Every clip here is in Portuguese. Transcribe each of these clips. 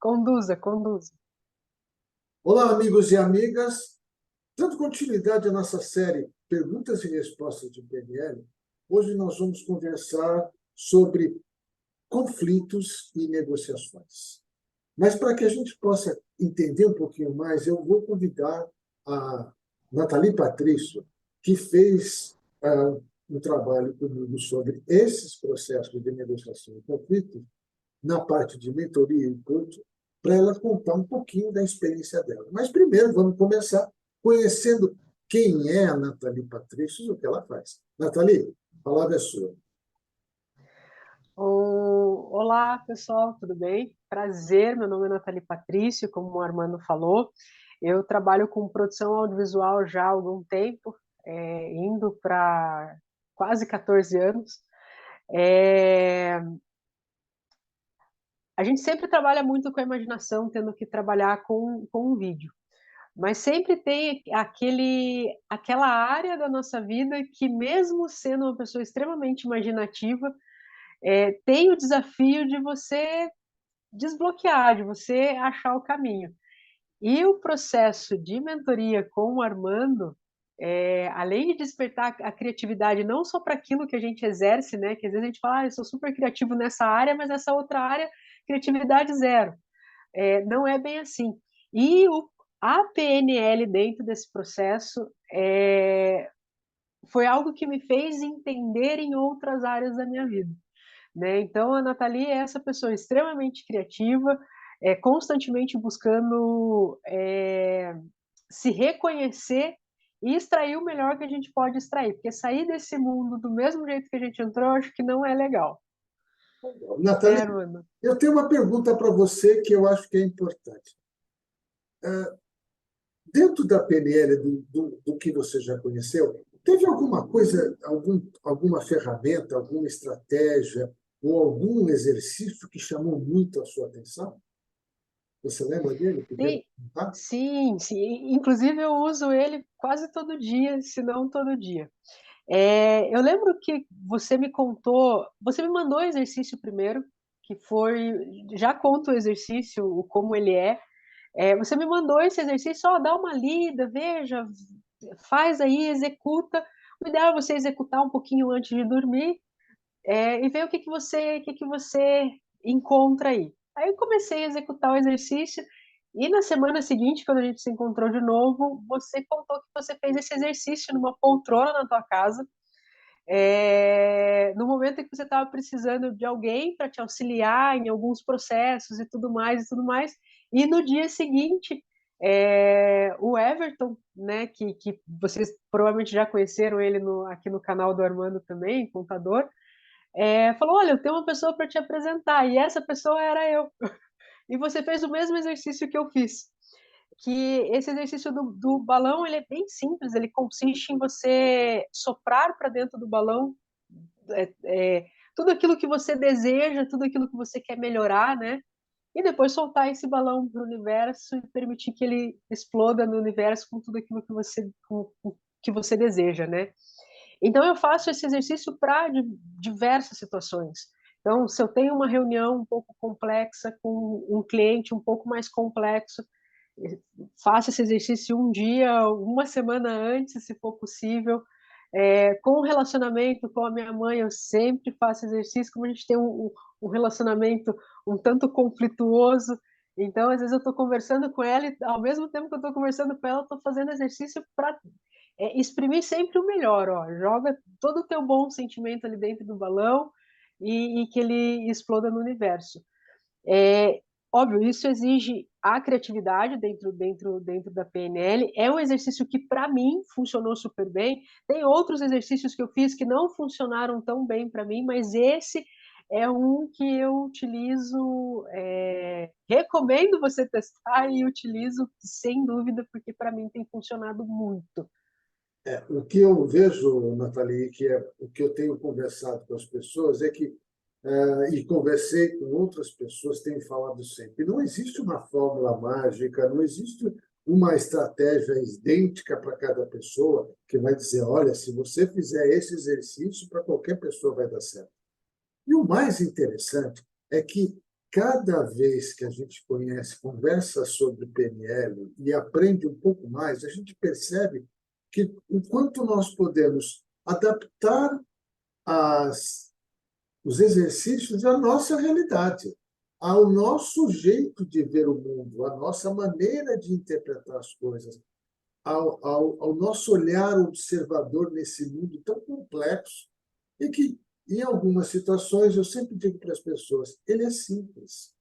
Conduza, conduza. Olá, amigos e amigas. Dando continuidade à nossa série Perguntas e Respostas de PNL, hoje nós vamos conversar sobre conflitos e negociações. Mas para que a gente possa entender um pouquinho mais, eu vou convidar a Nathalie Patrício, que fez um trabalho comigo sobre esses processos de negociação e conflitos, na parte de mentoria e coaching, para ela contar um pouquinho da experiência dela. Mas primeiro vamos começar conhecendo quem é a Nathalie Patrício e o que ela faz. Nathalie, a palavra é sua. Olá, pessoal, tudo bem? Prazer, meu nome é Nathalie Patrício, como o Armando falou. Eu trabalho com produção audiovisual já há algum tempo, indo para quase 14 anos. É, a gente sempre trabalha muito com a imaginação, tendo que trabalhar com um vídeo. Mas sempre tem aquela área da nossa vida que, mesmo sendo uma pessoa extremamente imaginativa, tem o desafio de você desbloquear, de você achar o caminho. E o processo de mentoria com o Armando, além de despertar a criatividade não só para aquilo que a gente exerce, né? Que às vezes a gente fala, eu sou super criativo nessa área, mas essa outra área, criatividade zero. Não é bem assim. E a PNL dentro desse processo foi algo que me fez entender em outras áreas da minha vida, né? Então, a Nathalie é essa pessoa extremamente criativa, constantemente buscando se reconhecer e extrair o melhor que a gente pode extrair, porque sair desse mundo do mesmo jeito que a gente entrou, acho que não é legal. Nathalie, Né, Armando? eu tenho uma pergunta para você que eu acho que é importante. Dentro da PNL, do que você já conheceu, teve alguma coisa, alguma ferramenta, alguma estratégia ou algum exercício que chamou muito a sua atenção? Você lembra dele? Podia Sim, contar? sim, sim. Inclusive, eu uso ele quase todo dia, se não todo dia. Eu lembro que você me contou, você me mandou o exercício primeiro, que foi, já conto o exercício, como ele é. Você me mandou esse exercício, ó, dá uma lida, veja, faz aí, executa. O ideal é você executar um pouquinho antes de dormir, e ver o que que você encontra aí. Aí eu comecei a executar o exercício, e na semana seguinte, quando a gente se encontrou de novo, você contou que você fez esse exercício numa poltrona na tua casa, no momento em que você estava precisando de alguém para te auxiliar em alguns processos e tudo mais, e no dia seguinte, o Everton, né, que vocês provavelmente já conheceram ele aqui no canal do Armando também, contador, falou, olha, eu tenho uma pessoa para te apresentar, e essa pessoa era eu. E você fez o mesmo exercício que eu fiz, que esse exercício do balão, ele é bem simples, ele consiste em você soprar para dentro do balão é, é, tudo aquilo que você deseja, tudo aquilo que você quer melhorar, né? E depois soltar esse balão para o universo e permitir que ele exploda no universo com tudo aquilo que você deseja, né? Então, eu faço esse exercício para diversas situações. Então, se eu tenho uma reunião um pouco complexa com um cliente um pouco mais complexo, faço esse exercício um dia, uma semana antes, se for possível. Com o relacionamento com a minha mãe, eu sempre faço exercício, como a gente tem um relacionamento um tanto conflituoso. Então, às vezes, eu estou conversando com ela e, ao mesmo tempo que eu estou conversando com ela, eu estou fazendo exercício para exprimir sempre o melhor. Ó. Joga todo o teu bom sentimento ali dentro do balão e que ele exploda no universo. Óbvio, isso exige a criatividade dentro da PNL. É um exercício que, para mim, funcionou super bem. Tem outros exercícios que eu fiz que não funcionaram tão bem para mim, mas esse é um que eu utilizo, recomendo você testar e utilizo sem dúvida, porque para mim tem funcionado muito. O que eu vejo, Nathalie, que é o que eu tenho conversado com as pessoas, é que, e conversei com outras pessoas, tenho falado sempre, não existe uma fórmula mágica, não existe uma estratégia idêntica para cada pessoa que vai dizer, olha, se você fizer esse exercício, para qualquer pessoa vai dar certo. E o mais interessante é que cada vez que a gente conhece, conversa sobre PNL e aprende um pouco mais, a gente percebe que o quanto nós podemos adaptar as, os exercícios à nossa realidade, ao nosso jeito de ver o mundo, à nossa maneira de interpretar as coisas, ao nosso olhar observador nesse mundo tão complexo e que, em algumas situações, eu sempre digo para as pessoas, ele é simples.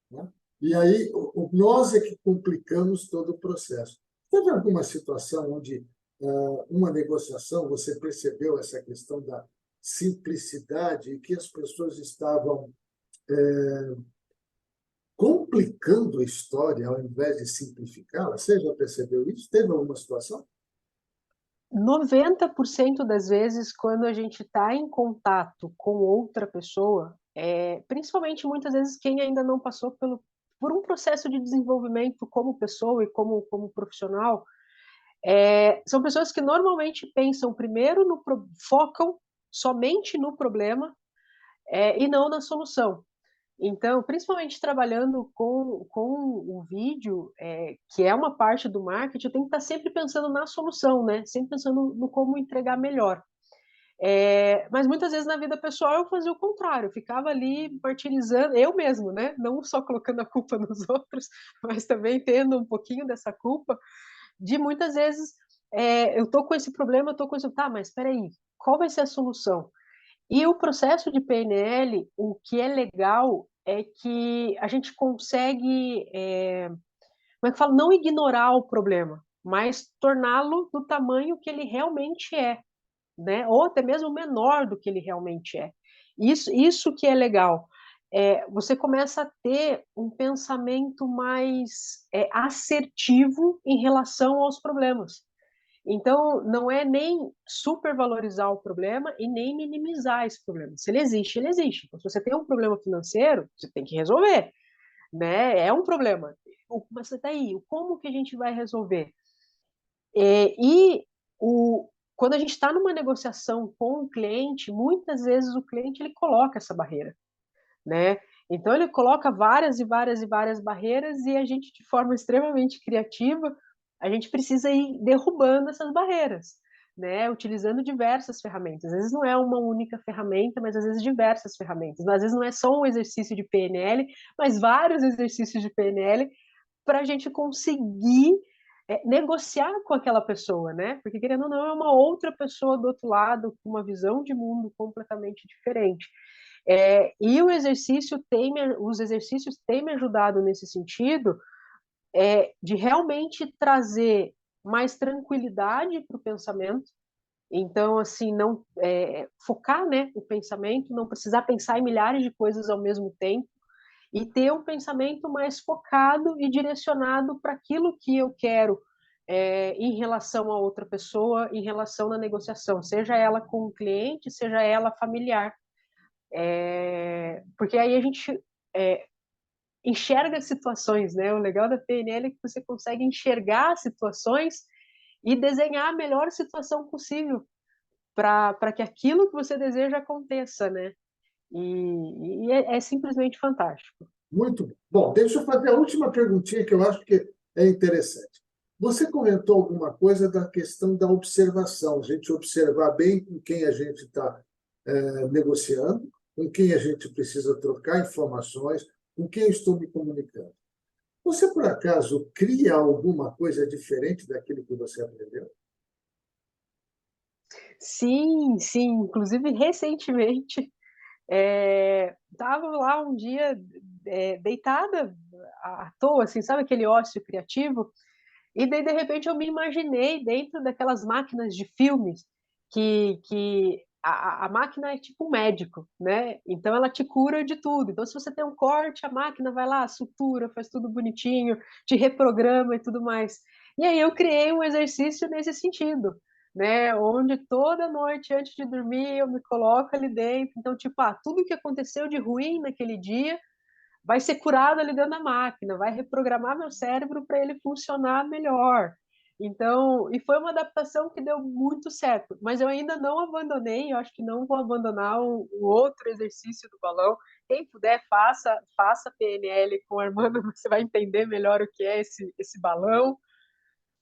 Né? E aí, nós é que complicamos todo o processo. Teve alguma situação onde uma negociação você percebeu essa questão da simplicidade e que as pessoas estavam complicando a história ao invés de simplificá-la? Você já percebeu isso? Teve alguma situação? 90% das vezes, quando a gente está em contato com outra pessoa, principalmente muitas vezes quem ainda não passou por um processo de desenvolvimento como pessoa e como profissional, são pessoas que normalmente pensam primeiro focam somente no problema, e não na solução. Então, principalmente trabalhando com o vídeo, que é uma parte do marketing, eu tenho que estar sempre pensando na solução, né? Sempre pensando no como entregar melhor. Mas muitas vezes na vida pessoal eu fazia o contrário, eu ficava ali martirizando, eu mesmo, né? Não só colocando a culpa nos outros, mas também tendo um pouquinho dessa culpa, de muitas vezes eu tô com esse problema, eu tô com isso, tá, mas espera aí, qual vai ser a solução? E o processo de PNL, o que é legal é que a gente consegue, como é que fala, não ignorar o problema, mas torná-lo do tamanho que ele realmente é, né? Ou até mesmo menor do que ele realmente é. Isso que é legal. Você começa a ter um pensamento mais assertivo em relação aos problemas. Então, não é nem supervalorizar o problema e nem minimizar esse problema. Se ele existe, ele existe. Então, se você tem um problema financeiro, você tem que resolver, né? É um problema. Mas tá aí, como que a gente vai resolver? E quando a gente está numa negociação com o cliente, muitas vezes o cliente ele coloca essa barreira, né? Então ele coloca várias e várias e várias barreiras e a gente, de forma extremamente criativa, a gente precisa ir derrubando essas barreiras, né? Utilizando diversas ferramentas. Às vezes não é uma única ferramenta, mas às vezes diversas ferramentas. Às vezes não é só um exercício de PNL, mas vários exercícios de PNL para a gente conseguir negociar com aquela pessoa, né? Porque querendo ou não é uma outra pessoa do outro lado com uma visão de mundo completamente diferente. E os exercícios têm me ajudado nesse sentido, de realmente trazer mais tranquilidade para o pensamento. Então, assim, não focar, né, o pensamento, não precisar pensar em milhares de coisas ao mesmo tempo e ter um pensamento mais focado e direcionado para aquilo que eu quero em relação a outra pessoa, em relação na negociação, seja ela com o cliente, seja ela familiar. Porque aí a gente enxerga situações, né? O legal da PNL é que você consegue enxergar situações e desenhar a melhor situação possível para que aquilo que você deseja aconteça, né? E é simplesmente fantástico. Muito bom. Bom, deixa eu fazer a última perguntinha que eu acho que é interessante. Você comentou alguma coisa da questão da observação, a gente observar bem com quem a gente está negociando, com quem a gente precisa trocar informações, com quem eu estou me comunicando. Você, por acaso, cria alguma coisa diferente daquilo que você aprendeu? Sim, sim. Inclusive, recentemente, estava lá um dia deitada à toa, assim, sabe aquele ócio criativo? E daí, de repente, eu me imaginei dentro daquelas máquinas de filmes que a máquina é tipo um médico, né? Então, ela te cura de tudo. Então, se você tem um corte, a máquina vai lá, sutura, faz tudo bonitinho, te reprograma e tudo mais. E aí, eu criei um exercício nesse sentido, né? Onde toda noite, antes de dormir, eu me coloco ali dentro. Então, tipo, tudo que aconteceu de ruim naquele dia vai ser curado ali dentro da máquina, vai reprogramar meu cérebro para ele funcionar melhor. Então, e foi uma adaptação que deu muito certo, mas eu ainda não abandonei, eu acho que não vou abandonar o outro exercício do balão. Quem puder, faça PNL com o Armando, você vai entender melhor o que é esse balão.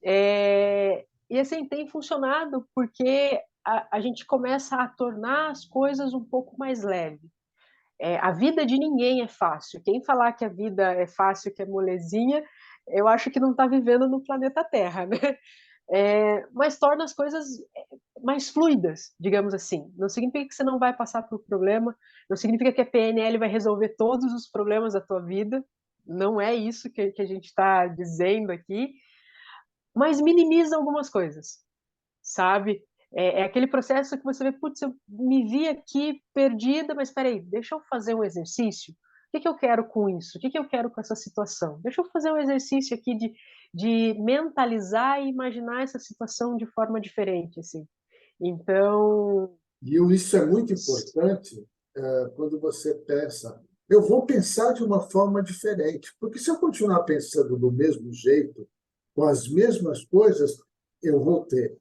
E assim, tem funcionado porque a gente começa a tornar as coisas um pouco mais leves. A vida de ninguém é fácil. Quem falar que a vida é fácil, que é molezinha, eu acho que não está vivendo no planeta Terra, né? Mas torna as coisas mais fluidas, digamos assim. Não significa que você não vai passar por problema, não significa que a PNL vai resolver todos os problemas da tua vida, não é isso que a gente está dizendo aqui, mas minimiza algumas coisas, sabe? É aquele processo que você vê, putz, eu me vi aqui perdida, mas espera aí, deixa eu fazer um exercício. O que eu quero com isso? O que eu quero com essa situação? Deixa eu fazer um exercício aqui de mentalizar e imaginar essa situação de forma diferente, assim. Então, E isso é muito importante quando você pensa, eu vou pensar de uma forma diferente, porque se eu continuar pensando do mesmo jeito, com as mesmas coisas, eu vou ter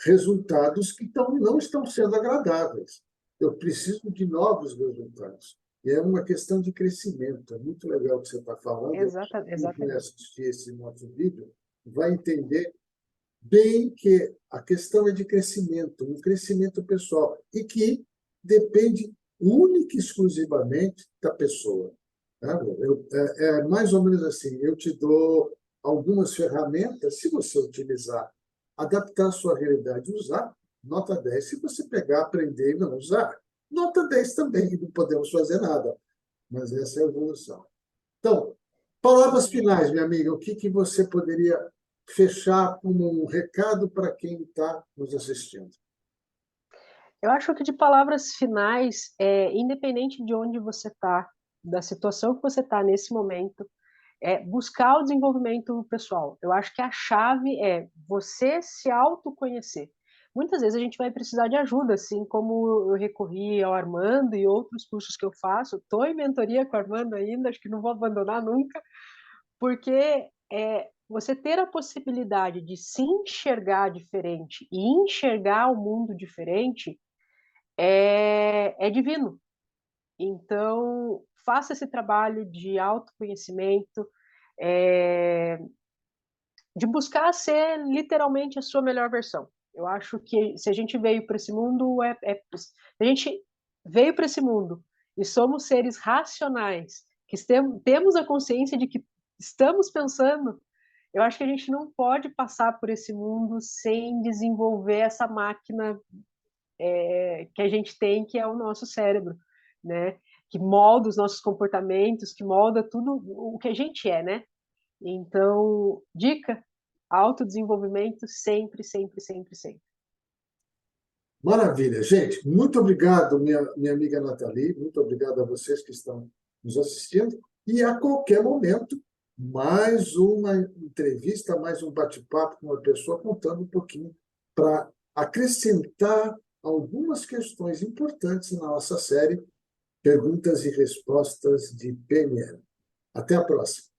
resultados que não estão sendo agradáveis. Eu preciso de novos resultados. E é uma questão de crescimento. É muito legal o que você está falando. Quem vai exatamente. assistir esse nosso vídeo vai entender bem que a questão é de crescimento, um crescimento pessoal, e que depende única e exclusivamente da pessoa. Tá? É mais ou menos assim, eu te dou algumas ferramentas, se você utilizar, adaptar a sua realidade, usar, nota 10. Se você pegar, aprender e não usar, nota 10 também, não podemos fazer nada. Mas essa é a evolução. Então, palavras finais, minha amiga, o que você poderia fechar como um recado para quem está nos assistindo? Eu acho que de palavras finais, independente de onde você está, da situação que você está nesse momento, buscar o desenvolvimento pessoal. Eu acho que a chave é você se autoconhecer. Muitas vezes a gente vai precisar de ajuda, assim como eu recorri ao Armando e outros cursos que eu faço. Estou em mentoria com o Armando ainda, acho que não vou abandonar nunca, porque você ter a possibilidade de se enxergar diferente e enxergar o mundo diferente é divino. Então, faça esse trabalho de autoconhecimento, é, de buscar ser literalmente a sua melhor versão. Eu acho que se a gente veio para esse mundo, se a gente veio para esse mundo e somos seres racionais, que temos a consciência de que estamos pensando, eu acho que a gente não pode passar por esse mundo sem desenvolver essa máquina que a gente tem, que é o nosso cérebro, né? Que molda os nossos comportamentos, que molda tudo o que a gente é, né? Então, dica, autodesenvolvimento sempre, sempre, sempre, sempre. Maravilha. Gente, muito obrigado, minha amiga Nathalie, muito obrigado a vocês que estão nos assistindo. E a qualquer momento, mais uma entrevista, mais um bate-papo com uma pessoa contando um pouquinho para acrescentar algumas questões importantes na nossa série Perguntas e Respostas de PNL. Até a próxima.